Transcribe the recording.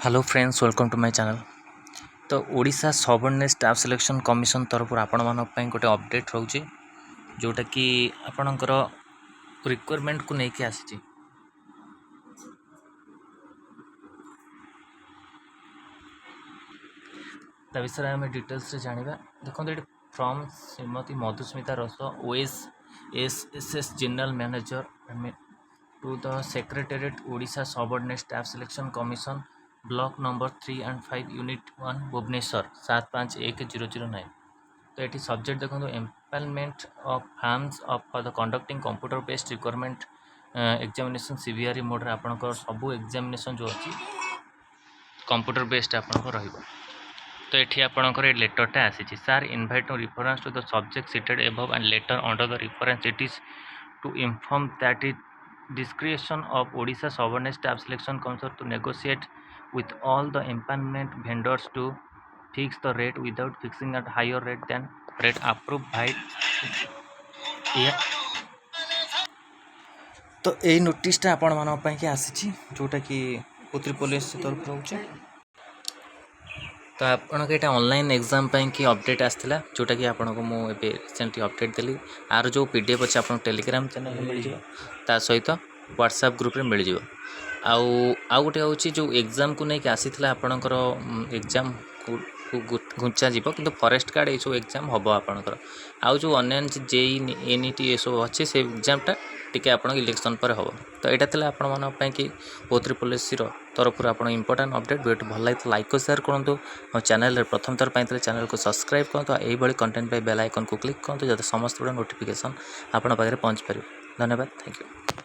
Hello friends, welcome to my channel. तो Odisha subordinate staff selection commission तरफ आपण मान गोटे अपडेट रोचे जोटा कि आपणकर रिक्वायरमेंट को लेकिन आसी विषय आम डिटेल्स जाना। देखो ये from Shrimati Madhusmita Ras OS S general manager to the secretariat Odisha subordinate staff selection commission block number 3 and 5 unit 1 Bhubaneswar 751009। तो ये सब्जेक्ट देखो empanelment of firms of for the conducting computer based requirement examination CVR mode आपंकर सबू examination जो अच्छी computer based आपंकर रही। तो ये आपंकर लेटरटा आसी सार invite no reference to the subject cited above and letter under the reference it is to inform that it discretion of Odisha Subordinate Staff Selection Council to negotiate with all the empanelment vendors to fix the rate without fixing at higher rate than rate approved by तो यही नोटिसटा आपण मान कि आसी जोटा कि उत्तरी police तरफ रोचे। तो आपन के ऑनलाइन एग्जाम कि अपडेट आसाला जोटा कि आपन को मुझे रिसेंटली अपडेट देली। आर जो पीडीएफ अच्छे आप टेलीग्राम चैनल मिल जाए सहित व्हाट्सएप ग्रुप रे मिल जाए। आउ गोटे हूँ जो एग्जाम को लेकिन आसी आपणकर एग्जाम घुंचा जीव कि फॉरेस्ट गार्ड ये सब एग्जाम हम आपणकर आउ जो अन्य जेई एनईटी ये सब अच्छे से एग्जामटा टी आप इलेक्शन पर हम। तो यहाँ था आपण कि उत्तरी पुलिस तरफ आप इंपोर्टाट अपडेट वीडियो भल लगे लाइक और शेयर करूँ। और चैनल प्रथम थर पाई चैनल को सब्सक्राइब करूँ। यही कंटेंट पे बेल आइकन को क्लिक करूँ जब समस्त नोटिफिकेशन आपड़ पाखे पहुँच पार। धन्यवाद, थैंक यू।